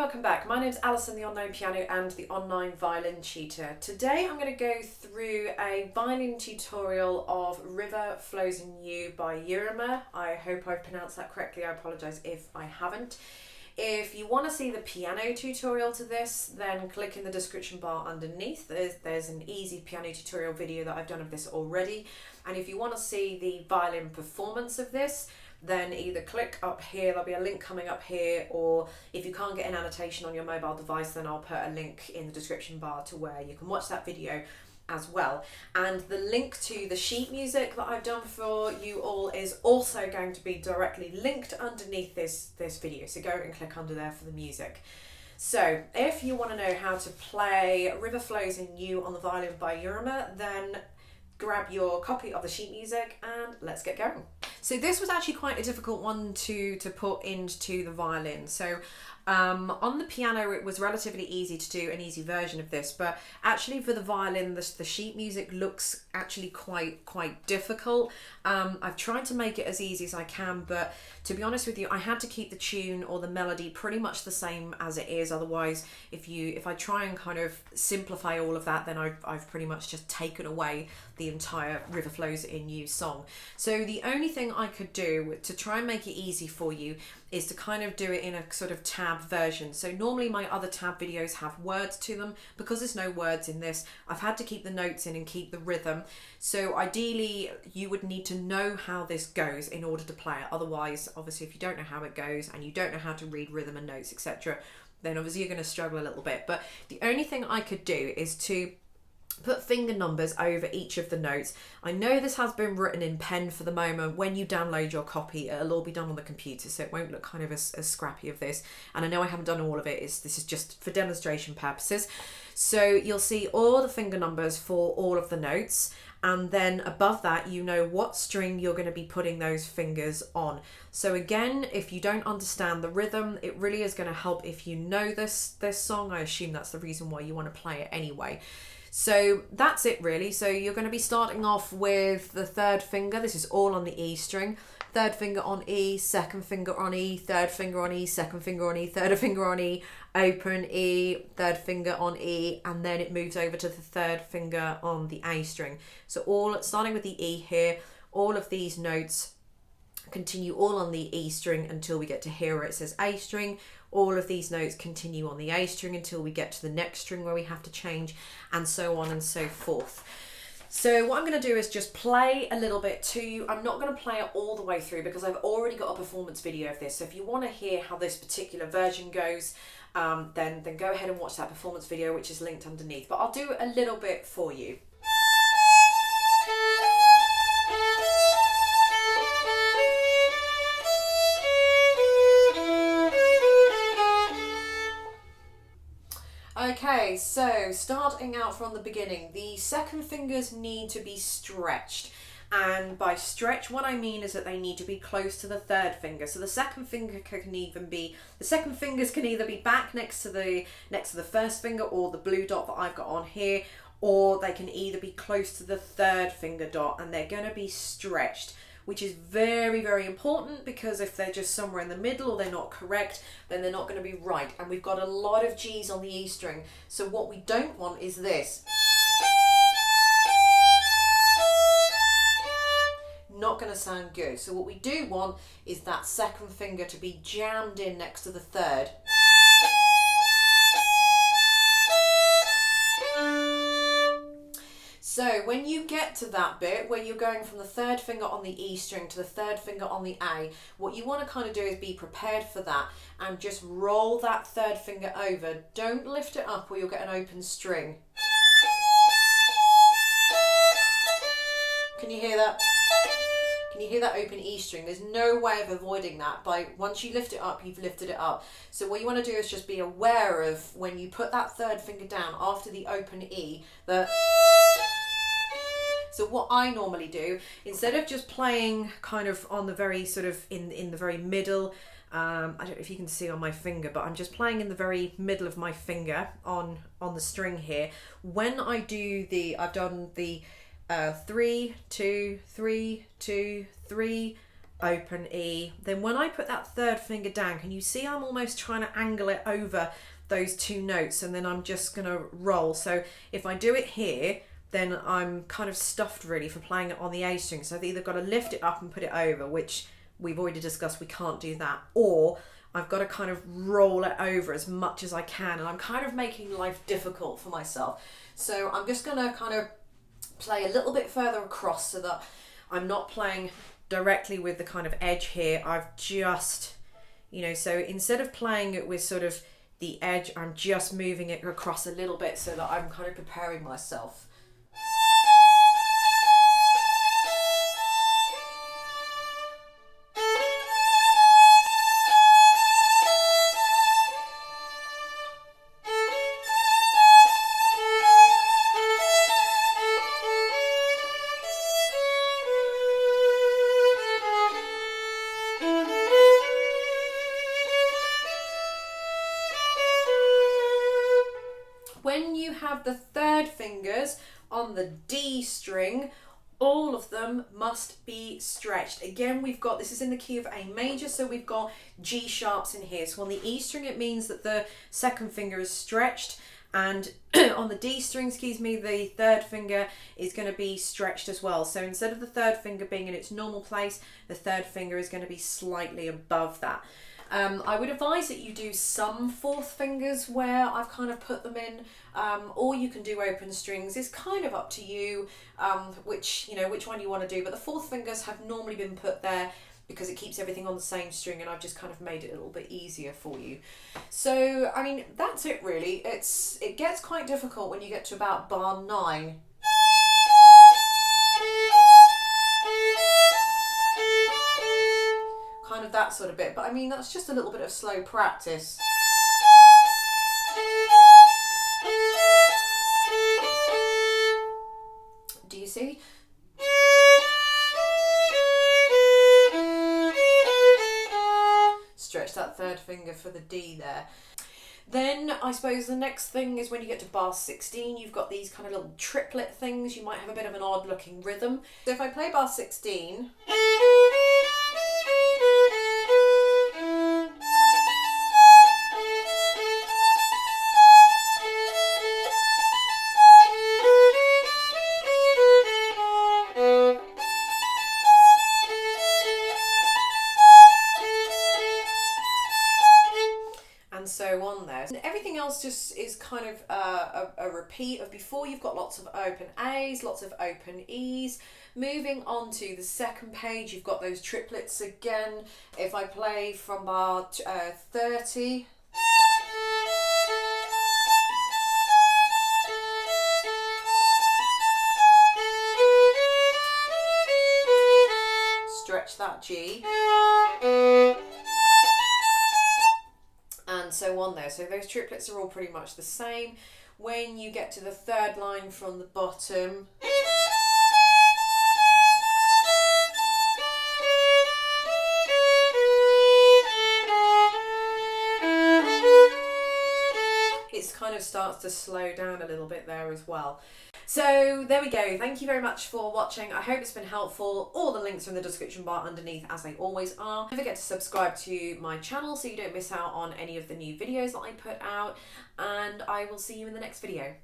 welcome back. My name's Alison, the online piano and the online violin tutor. Today I'm going to go through a violin tutorial of River Flows in You by Yiruma. I hope I've pronounced that correctly. I apologise if I haven't. If you want to see the piano tutorial to this, then click in the description bar underneath. There's an easy piano tutorial video that I've done of this already. And if you want to see the violin performance of this, then either click up here, there'll be a link coming up here, or if you can't get an annotation on your mobile device, then I'll put a link in the description bar to where you can watch that video as well. And the link to the sheet music that I've done for you all is also going to be directly linked underneath this video, so go and click under there for the music. So if you want to know how to play River Flows in You on the violin by Yiruma, then grab your copy of the sheet music and let's get going. So this was actually quite a difficult one to put into the violin. So on the piano it was relatively easy to do an easy version of this, but actually for the violin the sheet music looks actually quite difficult. I've tried to make it as easy as I can, but to be honest with you, I had to keep the tune or the melody pretty much the same as it is. Otherwise, if I try and kind of simplify all of that, then I've pretty much just taken away the entire River Flows in You song. So the only thing I could do to try and make it easy for you is to kind of do it in a sort of tab version. So normally my other tab videos have words to them. Because there's no words in this, I've had to keep the notes in and keep the rhythm. So ideally you would need to know how this goes in order to play it. Otherwise, obviously, if you don't know how it goes and you don't know how to read rhythm and notes, etc., then obviously you're going to struggle a little bit. But the only thing I could do is to put finger numbers over each of the notes. I know this has been written in pen for the moment. When you download your copy, it'll all be done on the computer, so it won't look kind of as scrappy of this. And I know I haven't done all of it. This is just for demonstration purposes. So you'll see all the finger numbers for all of the notes. And then above that, you know what string you're going to be putting those fingers on. So again, if you don't understand the rhythm, it really is going to help if you know this song. I assume that's the reason why you want to play it anyway. So that's it really. So you're going to be starting off with the third finger. This is all on the E string. Third finger on E, second finger on E, third finger on E, second finger on E, third finger on E, open E, third finger on E, and then it moves over to the third finger on the A string. So all starting with the E here, all of these notes continue all on the E string until we get to here where it says A string. All of these notes continue on the A string until we get to the next string where we have to change, and so on and so forth. So what I'm going to do is just play a little bit to you. I'm not going to play it all the way through because I've already got a performance video of this. So if you want to hear how this particular version goes, then go ahead and watch that performance video, which is linked underneath. But I'll do a little bit for you. Okay, so starting out from the beginning, the second fingers need to be stretched. And by stretch, what I mean is that they need to be close to the third finger. So the second fingers can either be back next to the first finger or the blue dot that I've got on here, or they can either be close to the third finger dot, and they're going to be stretched, which is very, very important, because if they're just somewhere in the middle or they're not correct, then they're not going to be right. And we've got a lot of G's on the E string. So what we don't want is this. Not going to sound good. So what we do want is that second finger to be jammed in next to the third. So when you get to that bit where you're going from the third finger on the E string to the third finger on the A, what you want to kind of do is be prepared for that and just roll that third finger over. Don't lift it up or you'll get an open string. Can you hear that? Can you hear that open E string? There's no way of avoiding that. Once you lift it up, you've lifted it up. So what you want to do is just be aware of when you put that third finger down after the open E, so what I normally do, instead of just playing kind of on the very sort of in the very middle, I don't know if you can see on my finger, but I'm just playing in the very middle of my finger on the string here. When I do I've done the 3, 2, 3, 2, 3, open E. Then when I put that third finger down, can you see I'm almost trying to angle it over those two notes, and then I'm just going to roll. So if I do it here, then I'm kind of stuffed really for playing it on the A string. So I've either got to lift it up and put it over, which we've already discussed we can't do that, or I've got to kind of roll it over as much as I can, and I'm kind of making life difficult for myself. So I'm just going to kind of play a little bit further across so that I'm not playing directly with the kind of edge here. I've just, you know, so instead of playing it with sort of the edge, I'm just moving it across a little bit so that I'm kind of preparing myself. When you have the third fingers on the D string, all of them must be stretched. Again, we've got, this is in the key of A major, so we've got G sharps in here. So on the E string, it means that the second finger is stretched, and on the D string, excuse me, the third finger is going to be stretched as well. So instead of the third finger being in its normal place, the third finger is going to be slightly above that. I would advise that you do some fourth fingers where I've kind of put them in, or you can do open strings. It's kind of up to you, which one you want to do. But the fourth fingers have normally been put there because it keeps everything on the same string, and I've just kind of made it a little bit easier for you. So I mean, that's it really. It gets quite difficult when you get to about bar 9. Kind of that sort of bit, but I mean that's just a little bit of slow practice. Do you see? Stretch that third finger for the D there. Then I suppose the next thing is when you get to bar 16, you've got these kind of little triplet things. You might have a bit of an odd looking rhythm. So if I play bar 16, and so on there. And everything else just is kind of a repeat of before. You've got lots of open A's, lots of open E's. Moving on to the second page, you've got those triplets again. If I play from bar 30, stretch that G, and so on there. So those triplets are all pretty much the same. When you get to the third line from the bottom, it kind of starts to slow down a little bit there as well. So there we go. Thank you very much for watching. I hope it's been helpful. All the links are in the description bar underneath, as they always are. Don't forget to subscribe to my channel so you don't miss out on any of the new videos that I put out, and I will see you in the next video.